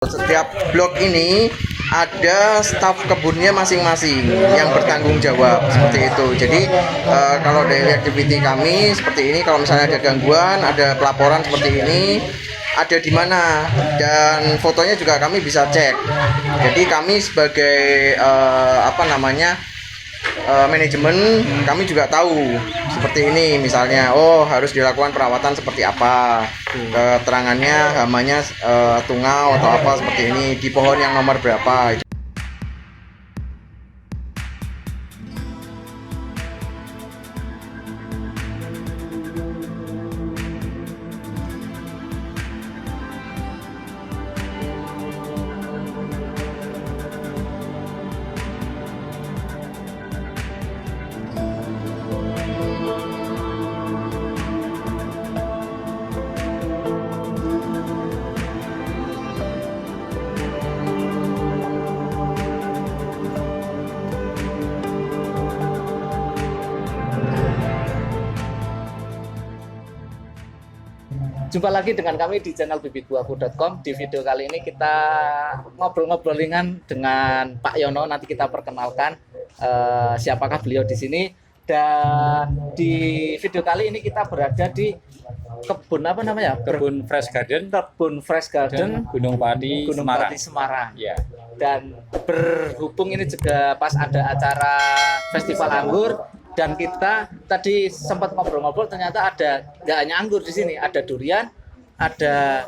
Setiap blok ini ada staf kebunnya masing-masing yang bertanggung jawab seperti itu. Jadi kalau dari activity kami seperti ini, kalau misalnya ada gangguan, ada pelaporan seperti ini, ada di mana dan fotonya juga kami bisa cek. Jadi kami sebagai manajemen kami juga tahu seperti ini, misalnya harus dilakukan perawatan seperti apa, keterangannya hamanya tungau atau apa seperti ini di pohon yang nomor berapa. Jumpa lagi dengan kami di channel bibitbuahku.com. Di video kali ini kita ngobrol-ngobrol ringan dengan Pak Yono. Nanti kita perkenalkan siapakah beliau di sini. Dan di video kali ini kita berada di kebun apa namanya? Kebun Fresh Garden, Kebun Fresh Garden Gunung Pati, Gunung Semarang. Pati, Semarang. Ya. Dan berhubung ini juga pas ada acara festival anggur. Dan kita tadi sempat ngobrol-ngobrol, ternyata ada nggak hanya anggur di sini, ada durian, ada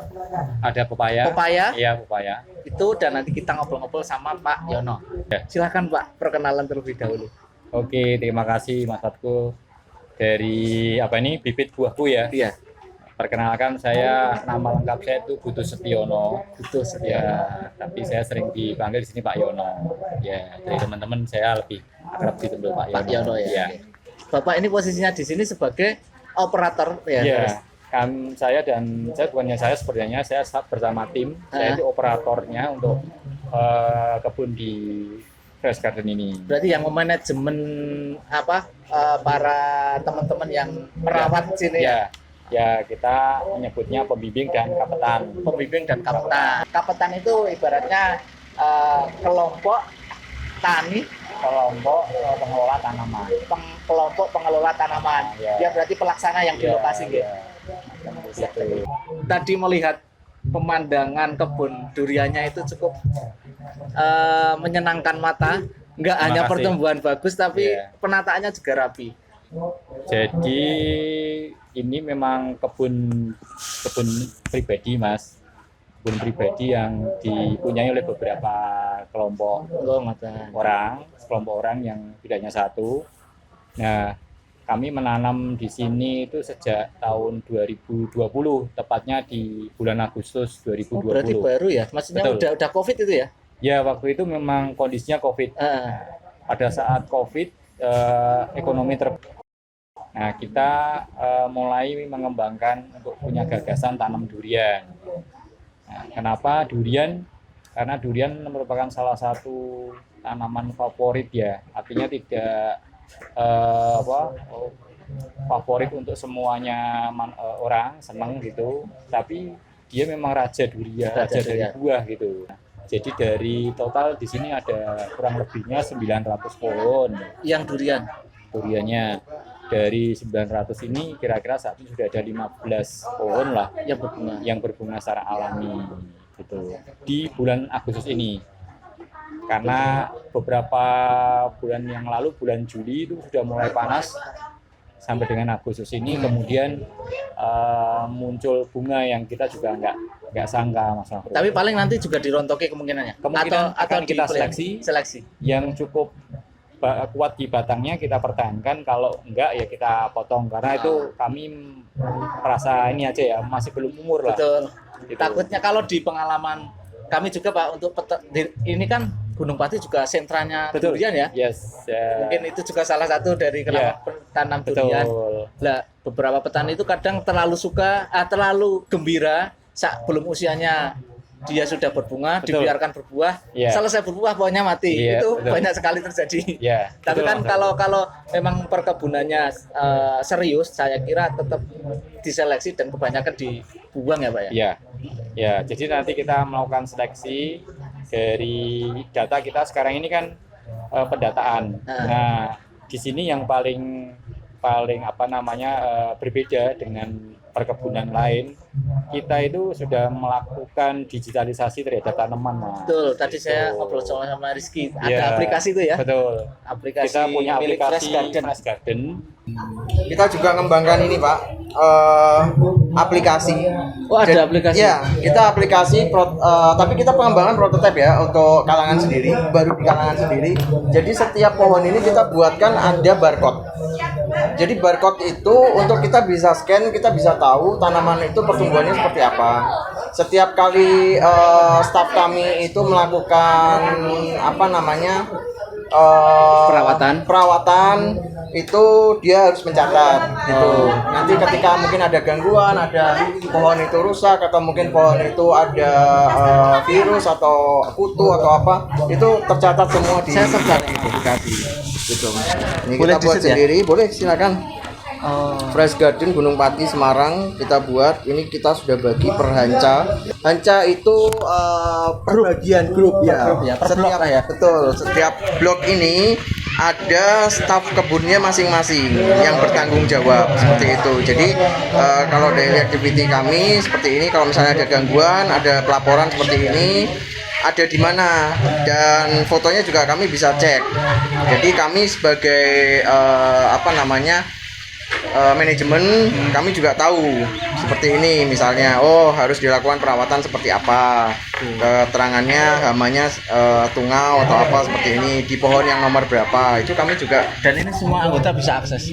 pepaya. Iya, pepaya. Itu, dan nanti kita ngobrol-ngobrol sama Pak Yono. Ya. Silakan Pak, perkenalan terlebih dahulu. Oke, terima kasih Mas Fatku. Dari Bibit Buahku ya. Iya. Perkenalkan, saya nama lengkap saya itu Butuh Setiono. Betul Ya, tapi saya sering dipanggil di sini Pak Yono. Ya, dari teman-teman saya lebih akrab dipanggil Pak Yono. Ya. Bapak ini posisinya di sini sebagai operator ya. Iya. Saya bukannya saya sebenarnya saya bersama tim. Saya itu operatornya untuk kebun di Fresh Garden ini. Berarti yang memanajemen para teman-teman yang merawat sini. Ya. Ya, kita menyebutnya pembimbing dan kapetan. Pembimbing dan kapetan. Kapetan itu ibaratnya kelompok tani, Kelompok pengelola tanaman. kelompok pengelola tanaman. Ya. Dia berarti pelaksana yang di lokasi gitu. Gitu. Tadi melihat pemandangan kebun duriannya itu cukup menyenangkan mata. Nggak hanya kasih. pertumbuhan bagus, tapi penataannya juga rapi. Jadi ini memang kebun pribadi, Mas. Kebun pribadi yang dipunyai oleh beberapa kelompok orang yang tidak hanya satu. Nah, kami menanam di sini itu sejak tahun 2020, tepatnya di bulan Agustus 2020. Berarti baru ya? Maksudnya udah COVID itu ya? Ya, waktu itu memang kondisinya COVID. Pada saat COVID, ekonomi Nah, kita mulai mengembangkan untuk punya gagasan tanam durian. Nah, kenapa durian? Karena durian merupakan salah satu tanaman favorit ya. Artinya tidak favorit untuk semuanya orang senang gitu. Tapi dia memang raja durian, raja dari buah gitu. Jadi dari total di sini ada kurang lebihnya 900 pohon. Yang Duriannya. Dari 900 ini kira-kira saat ini sudah ada 15 pohon lah yang berbunga secara alami gitu di bulan Agustus ini. Karena beberapa bulan yang lalu, bulan Juli itu sudah mulai panas sampai dengan Agustus ini, kemudian muncul bunga yang kita juga nggak sangka, Mas Afro. Tapi paling nanti juga dirontoki kemungkinan atau kita seleksi yang cukup kuat di batangnya kita pertahankan, kalau enggak ya kita potong, karena itu kami merasa ini aja ya, masih belum umur lah. Betul. Gitu. Takutnya kalau di pengalaman kami juga Pak, untuk ini kan Gunung Pati juga sentranya durian ya. Yes. Mungkin itu juga salah satu dari kenapa tanam durian. Lah, beberapa petani itu kadang terlalu terlalu gembira saat belum usianya dia sudah berbunga, dibiarkan berbuah, selesai berbuah pohonnya mati. Itu banyak sekali terjadi. Tapi kan kalau memang perkebunannya serius, saya kira tetap diseleksi dan kebanyakan dibuang ya Pak ya. Ya, jadi nanti kita melakukan seleksi dari data kita sekarang ini kan pendataan. Nah, di sini yang paling apa namanya berbeda dengan perkebunan lain, kita itu sudah melakukan digitalisasi terhadap tanaman, Mas. Betul, tadi saya ngobrol sama Rizky, ada Ya, aplikasi itu ya? Betul. Aplikasi Kita punya milik aplikasi Fresh Garden. Fresh Garden. Kita juga ngembangkan ini Pak, aplikasi. Oh, ada aplikasi? Ya, kita aplikasi, tapi kita pengembangan prototipe ya untuk kalangan sendiri, baru di kalangan sendiri. Jadi setiap pohon ini kita buatkan ada barcode. Jadi barcode itu untuk kita bisa scan, kita bisa tahu tanaman itu pertumbuhannya seperti apa. Setiap kali staf kami itu melakukan apa namanya perawatan itu dia harus mencatat gitu. Nanti ketika mungkin ada gangguan, ada pohon itu rusak atau mungkin pohon itu ada virus atau kutu atau apa, itu tercatat semua di aplikasi gitu. Ini Boleh kita buat di-set ya? sendiri, boleh silakan. Fresh Garden Gunung Pati Semarang kita buat. Ini kita sudah bagi per hanca. Hanca itu perbagian grup ya. Per blok lah ya. Betul. Setiap blok ini ada staf kebunnya masing-masing yang bertanggung jawab seperti itu. Jadi kalau daily activity kami seperti ini, kalau misalnya ada gangguan, ada pelaporan seperti ini, ada di mana, dan fotonya juga kami bisa cek. Jadi kami sebagai manajemen, kami juga tahu seperti ini, misalnya harus dilakukan perawatan seperti apa, keterangannya hamanya tungau atau apa seperti ini, di pohon yang nomor berapa, itu kami juga. Dan ini semua anggota bisa akses?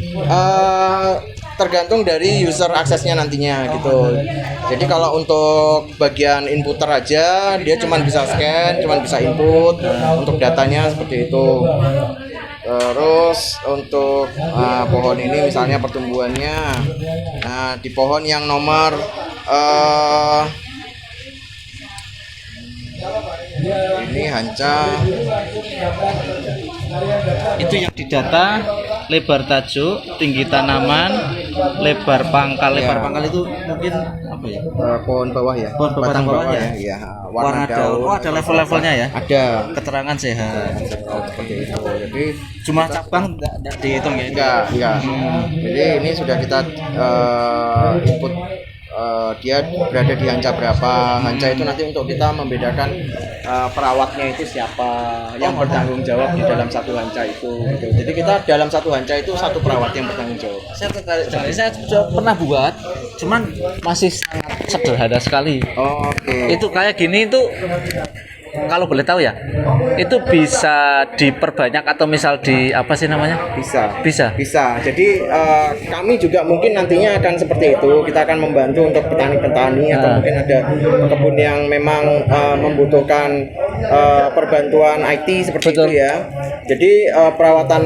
Tergantung dari user aksesnya nantinya gitu. Jadi kalau untuk bagian inputer aja, dia cuma bisa scan, cuma bisa input untuk datanya seperti itu. Terus untuk pohon ini misalnya pertumbuhannya, nah di pohon yang nomor ini hanca, itu yang didata lebar tajuk, tinggi tanaman, lebar pangkal. Lebar Ya. pangkal itu mungkin apa ya? pohon bawah ya, Pohon batang bawahnya. bawah ya, Warna daun. Oh, ada level-levelnya ya? Ada. Keterangan sehat. Seperti itu. Jadi Cuma cabang enggak dihitung ya? enggak. Jadi ini sudah kita input dia berada di hanca berapa. Hanca itu nanti untuk kita membedakan perawatnya itu siapa yang bertanggung jawab di dalam satu hanca itu gitu. Jadi kita dalam satu hanca itu satu perawat yang bertanggung jawab. Saya tertarik sekali. Saya sudah pernah buat, cuman masih sangat sederhana sekali. Oke. Itu kayak gini itu, kalau boleh tahu ya, itu bisa diperbanyak atau misal di apa sih namanya? Bisa. Jadi kami juga mungkin nantinya akan seperti itu. Kita akan membantu untuk petani-petani atau mungkin ada kebun yang memang membutuhkan perbantuan IT seperti Betul. itu ya. Jadi perawatan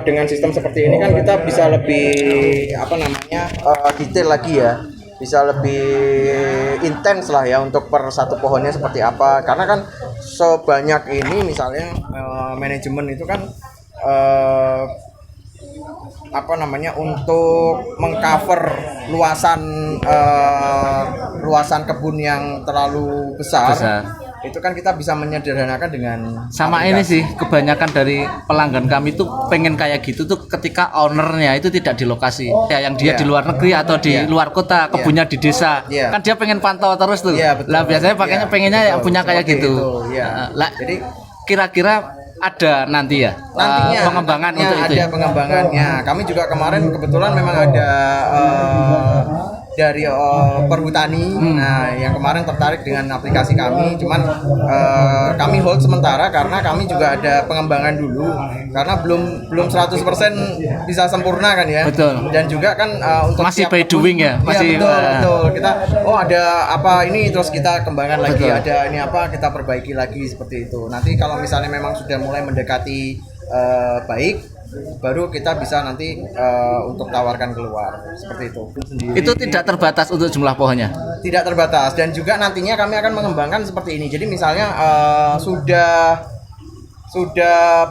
dengan sistem seperti ini kan kita bisa lebih detail lagi ya. Bisa lebih intens lah ya untuk per satu pohonnya seperti apa, karena kan sebanyak ini misalnya manajemen itu kan untuk mengcover luasan kebun yang terlalu besar. Itu kan kita bisa menyederhanakan dengan Sama aplikasi. ini sih, kebanyakan dari pelanggan kami tuh pengen kayak gitu tuh ketika ownernya itu tidak di lokasi. Ya, yang dia Iya. di luar negeri atau di Iya. luar kota, kebunnya di desa. Iya. Kan dia pengen pantau terus tuh. Iya, betul. Lah biasanya pakainya Iya, pengennya yang betul. punya kayak Seperti gitu. itu, iya. Lah, Jadi kira-kira ada nanti ya nantinya pengembangan nantinya untuk itu ada ya? pengembangannya. Kami juga kemarin kebetulan memang ada dari perhutani, nah yang kemarin tertarik dengan aplikasi kami, cuman kami hold sementara karena kami juga ada pengembangan dulu, karena belum 100% bisa sempurna kan ya. Betul. Dan juga kan untuk Masih tiap by kebun- doing ya? Masih, betul. Kita ada apa ini, terus kita kembangkan lagi, Betul. ada ini apa, kita perbaiki lagi seperti itu. Nanti kalau misalnya memang sudah mulai mendekati baik, baru kita bisa nanti untuk tawarkan keluar seperti itu. Itu tidak terbatas untuk jumlah pohonnya. Tidak terbatas, dan juga nantinya kami akan mengembangkan seperti ini. Jadi misalnya sudah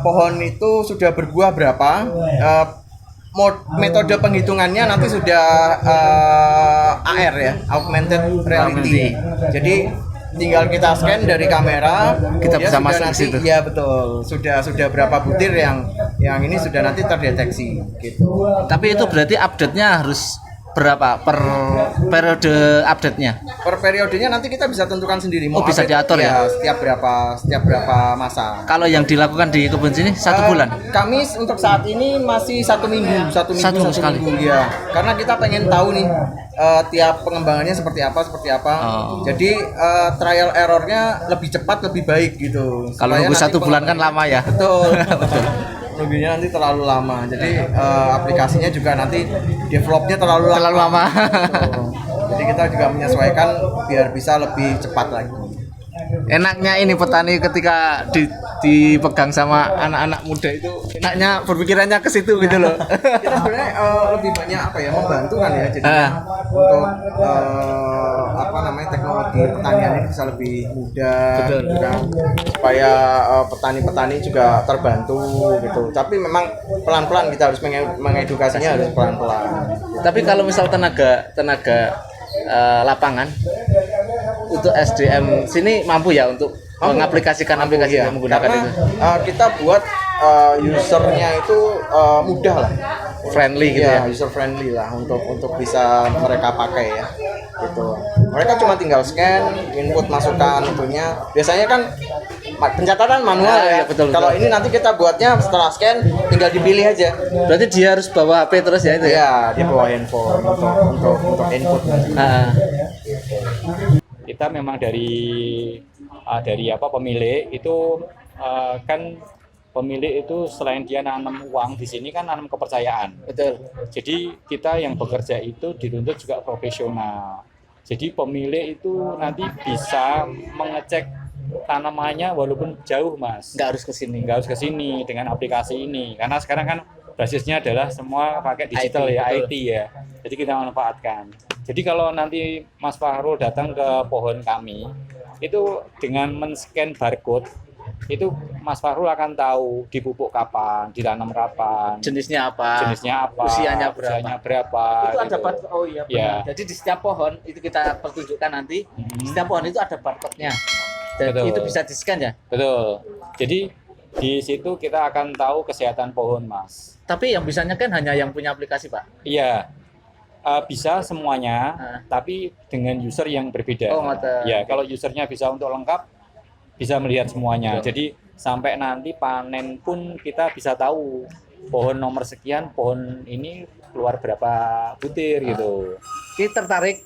pohon itu sudah berbuah berapa, metode penghitungannya nanti sudah AR ya, augmented reality. Jadi tinggal kita scan dari kamera, Kita dia bisa sudah masuk ke nanti, situ. ya betul, sudah berapa butir yang ini sudah nanti terdeteksi gitu. Tapi itu berarti update-nya harus berapa per periode update-nya? Per periodenya nanti kita bisa tentukan sendiri. Oh, bisa update, diatur ya? Setiap berapa masa. Kalau yang dilakukan di kebun sini 1 bulan. Kami untuk saat ini masih 1 minggu, satu Satu sekali. minggu ya. Karena kita pengen tahu nih tiap pengembangannya seperti apa. Oh. Jadi trial errornya lebih cepat, lebih baik gitu. Kalau Supaya nunggu nanti 1 bulan kan lama ya. Betul. Nunggunya nanti terlalu lama. Jadi aplikasinya juga nanti developnya terlalu lama. Terlalu lama. Betul. Jadi kita juga menyesuaikan biar bisa lebih cepat lagi. Enaknya ini petani ketika dipegang sama anak-anak muda itu enaknya berpikirannya ke situ gitu loh. Kita sebenarnya lebih banyak membantu kan ya, jadi untuk teknologi pertanian ini bisa lebih mudah. Betul. Gitu kan, supaya petani-petani juga terbantu gitu. Tapi memang pelan-pelan kita harus mengedukasinya, harus pelan-pelan. Tapi kalau misal tenaga lapangan untuk SDM sini mampu ya untuk mengaplikasikan aplikasi ya, yang menggunakan karena, itu. kita buat usernya itu mudah lah, Friendly gitu ya. user friendly lah untuk bisa mereka pakai ya, gitu. Mereka cuma tinggal scan, input masukan itunya. Biasanya kan pencatatan manual Ah, ya. iya, betul. Kalau ini nanti kita buatnya setelah scan tinggal dipilih aja. Berarti dia harus bawa HP terus ya itu ya. Ya, dia bawa handphone untuk input. Ah, Kita memang dari pemilik itu kan pemilik itu selain dia nanam uang di sini kan nanam kepercayaan. betul. Jadi kita yang bekerja itu dituntut juga profesional. Jadi pemilik itu nanti bisa mengecek tanamannya walaupun jauh, Mas. Nggak harus ke sini. Nggak harus ke sini dengan aplikasi ini. Karena sekarang kan basisnya adalah semua pakai digital IT, ya, betul. IT ya. Jadi kita manfaatkan. Jadi kalau nanti Mas Fahrul datang ke pohon kami, itu dengan men-scan barcode, itu Mas Fahrul akan tahu dipupuk kapan, ditanam kapan, Jenisnya apa? Usianya berapa? Itu ada gitu. barcode. Oh iya Ya. benar. Jadi di setiap pohon itu kita pertunjukkan nanti. Mhm. Setiap pohon itu ada barcode-nya. Dan Betul. itu bisa di-scan ya. Betul. Jadi di situ kita akan tahu kesehatan pohon, Mas. Tapi yang bisanya kan hanya yang punya aplikasi, Pak. Iya. Bisa semuanya, Ah. tapi dengan user yang berbeda. Oh, ngoten. Ya, kalau usernya bisa untuk lengkap, bisa melihat semuanya. Betul. Jadi sampai nanti panen pun kita bisa tahu pohon nomor sekian, pohon ini keluar berapa butir gitu. Kita tertarik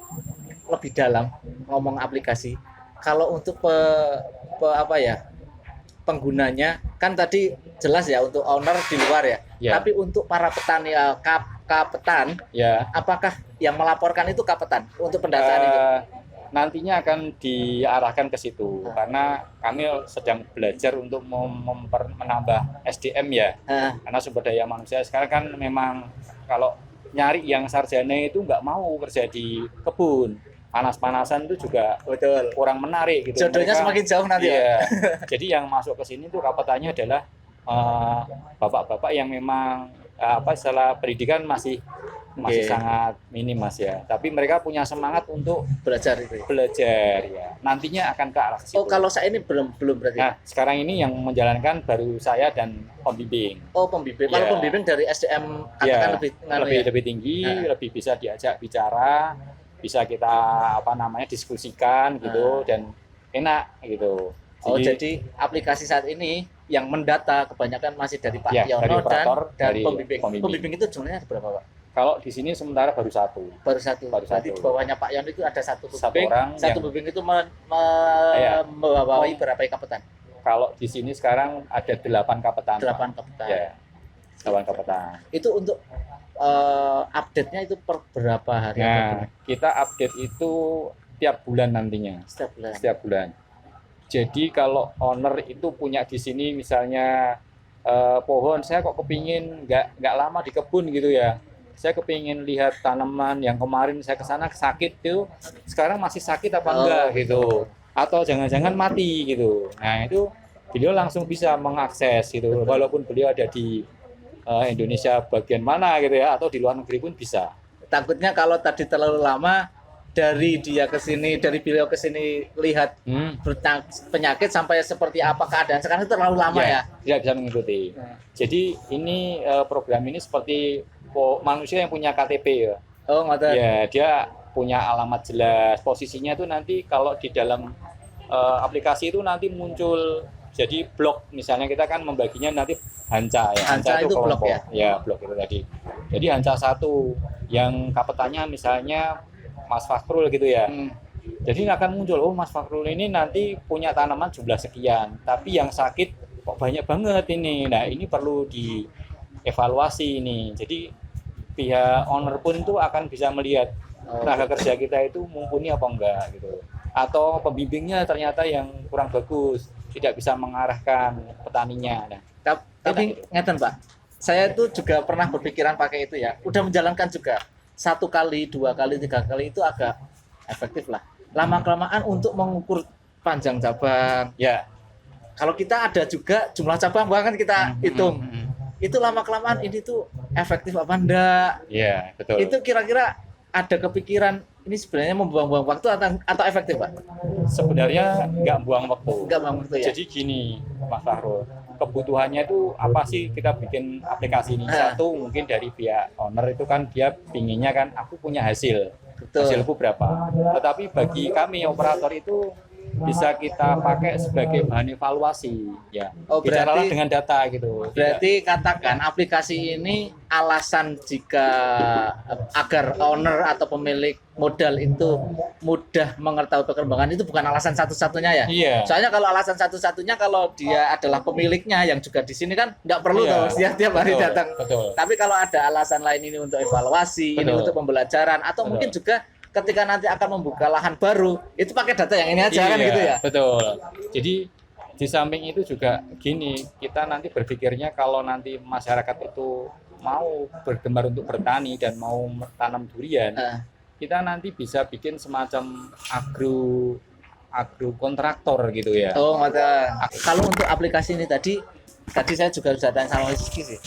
lebih dalam ngomong aplikasi. Kalau untuk penggunanya kan tadi jelas ya untuk owner di luar ya. Ya. Tapi untuk para petani kapetan, Ya. apakah yang melaporkan itu kapetan untuk pendataan itu? Nantinya akan diarahkan ke situ karena kami sedang belajar untuk menambah SDM ya. Karena sumber daya manusia sekarang kan memang kalau nyari yang sarjana itu nggak mau kerja di kebun, panas-panasan itu juga Betul. kurang menarik gitu. Jodohnya semakin jauh nanti ya. Iya. Jadi yang masuk ke sini tuh kapetannya adalah bapak-bapak yang memang setelah pendidikan masih Oke. sangat minim, Mas ya. Tapi mereka punya semangat untuk Belajar itu. belajar ya. Nantinya akan ke arah situ. Oh, kalau saya ini belum berarti. Nah, sekarang ini yang menjalankan baru saya dan pembimbing. Oh, pembimbing. Kalau Ya. pembimbing dari SDM Ya, katakan lebih tinggi, Nah. lebih bisa diajak bicara, bisa kita diskusikan gitu dan enak gitu. Oh, jadi aplikasi saat ini yang mendata kebanyakan masih dari Pak Ya, Yono dari operator, dan dari pembimbing. pembimbing. Pembimbing itu jumlahnya ada berapa, Pak? Kalau di sini sementara baru satu. Baru satu. Baru Berarti satu. di bawahnya Pak Yono itu ada satu Satu pembimbing. orang Satu yang- pembimbing itu Iya. membawahi berapa kapetan? Kalau di sini sekarang ada 8 kapetan. 8 Pak. kapetan. Ya, 8 kapetan. Itu untuk update-nya itu per berapa hari atau Nah, berapa? kita update itu tiap bulan nantinya. Setiap bulan. Setiap bulan. Jadi kalau owner itu punya di sini misalnya pohon, saya kok kepingin nggak lama di kebun gitu ya. Saya kepingin lihat tanaman yang kemarin saya kesana sakit tuh, sekarang masih sakit apa enggak gitu. Atau jangan-jangan mati gitu. Nah itu beliau langsung bisa mengakses gitu. Walaupun beliau ada di Indonesia bagian mana gitu ya, atau di luar negeri pun bisa. Takutnya kalau tadi terlalu lama dari dia ke sini, dari beliau ke sini lihat penyakit sampai seperti apa keadaan sekarang itu terlalu lama ya. Tidak bisa mengikuti. Jadi ini program ini seperti manusia yang punya KTP ya. Oh, ngoten. Ya, dia punya alamat jelas. Posisinya itu nanti kalau di dalam aplikasi itu nanti muncul jadi blok. Misalnya kita kan membaginya nanti Hanca ya. Hanca itu blok ya. Ya, blok itu tadi. Jadi Hanca 1 yang kapetannya misalnya Mas Fakhrul gitu ya. Jadi akan muncul, oh Mas Fakhrul ini nanti punya tanaman jumlah sekian, tapi yang sakit kok banyak banget ini. Nah, ini perlu dievaluasi ini. Jadi pihak owner pun itu akan bisa melihat tenaga kerja kita itu mumpuni apa enggak gitu. Atau pembimbingnya ternyata yang kurang bagus, tidak bisa mengarahkan petaninya. Nah, tapi ngeten Pak, saya itu juga pernah berpikiran pakai itu ya. Udah menjalankan juga 1 kali, 2 kali, 3 kali itu agak efektif lah. Lama-kelamaan untuk mengukur panjang cabang. ya. Kalau kita ada juga jumlah cabang bahkan kita hitung. Itu lama-kelamaan ini tuh efektif apa enggak? Ya, betul. Itu kira-kira ada kepikiran ini sebenarnya membuang-buang waktu atau efektif Pak? Sebenarnya nggak buang waktu. Nggak buang waktu ya? Jadi gini, Mas Fahrul, kebutuhannya itu apa sih kita bikin aplikasi ini? Satu mungkin dari pihak owner itu kan dia pinginnya kan aku punya hasil. Betul. Hasilku berapa. Tetapi bagi kami operator itu bisa kita pakai sebagai bahan evaluasi ya. Oh, Bicaralah berarti dengan data gitu. Berarti katakan aplikasi ini alasan jika agar owner atau pemilik modal itu mudah mengetahui perkembangan itu bukan alasan satu-satunya ya. Iya. Soalnya kalau alasan satu-satunya kalau dia adalah pemiliknya yang juga di sini kan nggak perlu Iya. tuh tiap hari Betul, datang. betul. Tapi kalau ada alasan lain ini untuk evaluasi, ini Betul. untuk pembelajaran atau Betul. mungkin juga ketika nanti akan membuka lahan baru itu pakai data yang ini aja kan Iya, gitu ya. Betul. Jadi di samping itu juga gini, kita nanti berpikirnya kalau nanti masyarakat itu mau bergemar untuk bertani dan mau tanam durian, kita nanti bisa bikin semacam agro kontraktor gitu ya. Oh, ngoten. Kalau untuk aplikasi ini tadi saya juga sudah tanya sama Rizky sih.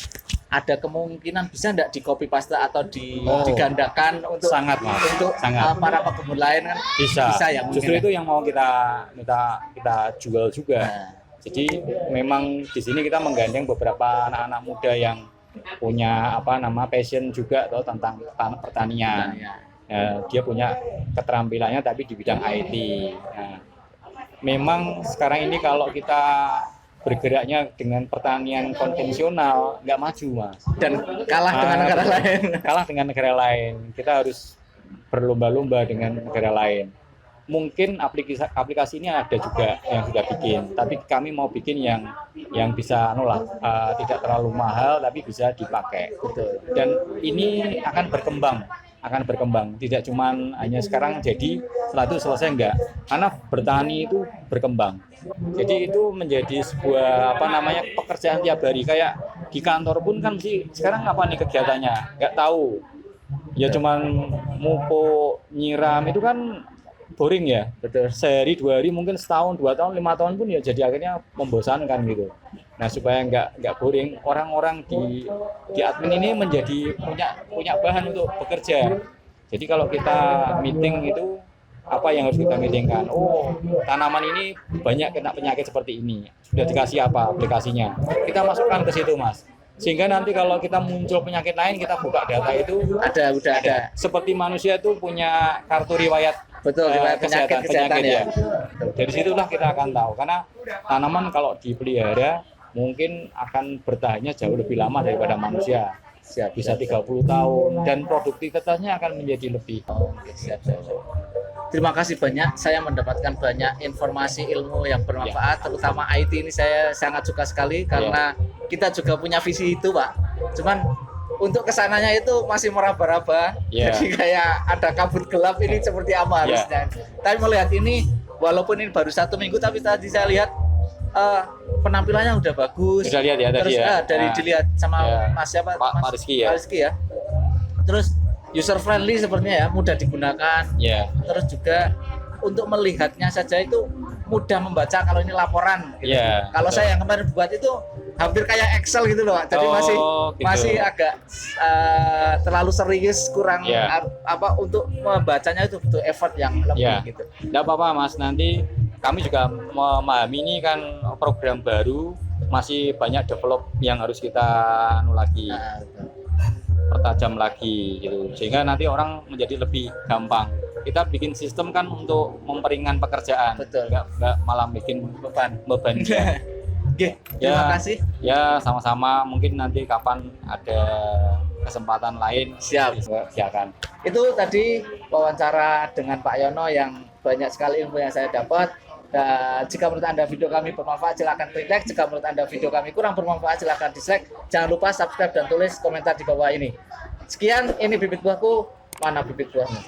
Ada kemungkinan bisa enggak di copy paste atau digandakan untuk sangat, Mas. untuk Sangat. para pekebun lain kan? Bisa ya mungkin. Justru ya? itu yang mau kita jual juga. Nah. Jadi memang di sini kita menggandeng beberapa anak-anak muda yang punya passion juga atau tentang pertanian. Dia punya keterampilannya tapi di bidang IT. Nah, memang sekarang ini kalau kita bergeraknya dengan pertanian konvensional nggak maju, Mas, Dan kalah dengan negara lain. Kalah dengan negara lain. Kita harus berlomba-lomba dengan negara lain. Mungkin aplikasi ini ada juga yang sudah bikin, tapi kami mau bikin yang bisa tidak terlalu mahal tapi bisa dipakai. Betul. Dan ini akan berkembang, tidak cuman hanya sekarang jadi setelah itu selesai, enggak, karena bertani itu berkembang. Jadi itu menjadi sebuah pekerjaan tiap hari. Kayak di kantor pun kan mesti sekarang apa nih kegiatannya nggak tahu ya, cuman mupuk nyiram itu kan boring ya. Betul. Sehari 2 hari, mungkin setahun 2 tahun 5 tahun pun ya jadi akhirnya membosankan gitu. Nah, supaya nggak boring, orang-orang di admin ini menjadi punya bahan untuk bekerja. Jadi kalau kita meeting itu apa yang harus kita meetingkan? Oh, tanaman ini banyak kena penyakit seperti ini. Sudah dikasih apa aplikasinya? Kita masukkan ke situ, Mas. Sehingga nanti kalau kita muncul penyakit lain, kita buka data itu Udah ada. Seperti manusia itu punya kartu riwayat. Betul, riwayat kesehatan ya. Dari situlah kita akan tahu, karena tanaman kalau dipelihara mungkin akan bertahannya jauh lebih lama daripada manusia. Bisa 30 tahun dan produktivitasnya akan menjadi lebih. Siap. Terima kasih banyak, saya mendapatkan banyak informasi ilmu yang bermanfaat, terutama IT ini saya sangat suka sekali karena kita juga punya visi itu, Pak. Cuman untuk kesananya itu masih meraba-raba, jadi kayak ada kabut gelap ini seperti apa harusnya. Tapi melihat ini, walaupun ini baru 1 minggu, tapi tadi saya lihat penampilannya udah bagus. Sudah lihat ya tadi. Terus dari dilihat sama Mas siapa? Pak Rizky ya. Pak Rizky ya. Terus user friendly sepertinya ya, mudah digunakan. Terus juga untuk melihatnya saja itu mudah membaca kalau ini laporan gitu. Kalau betul. saya yang kemarin buat itu hampir kayak Excel gitu loh, Pak. Jadi Oh, masih gitu. masih agak terlalu serius, kurang Ya. apa untuk membacanya itu butuh effort yang lebih Ya. gitu. Nggak apa-apa Mas, nanti kami juga memahami ini kan program baru, masih banyak develop yang harus kita anu lagi, Nah, betul. pertajam lagi gitu. Sehingga nanti orang menjadi lebih gampang. Kita bikin sistem kan untuk memperingan pekerjaan, Betul. nggak malah bikin beban dia. Oke, terima Ya. kasih. Ya sama-sama, mungkin nanti kapan ada kesempatan lain Siap. silakan. Itu tadi wawancara dengan Pak Yono yang banyak sekali ilmu yang saya dapat. Dan jika menurut Anda video kami bermanfaat, silakan klik like. Jika menurut Anda video kami kurang bermanfaat, silakan dislike. Jangan lupa subscribe dan tulis komentar di bawah ini. Sekian, ini bibit buahku. Mana bibit buahmu?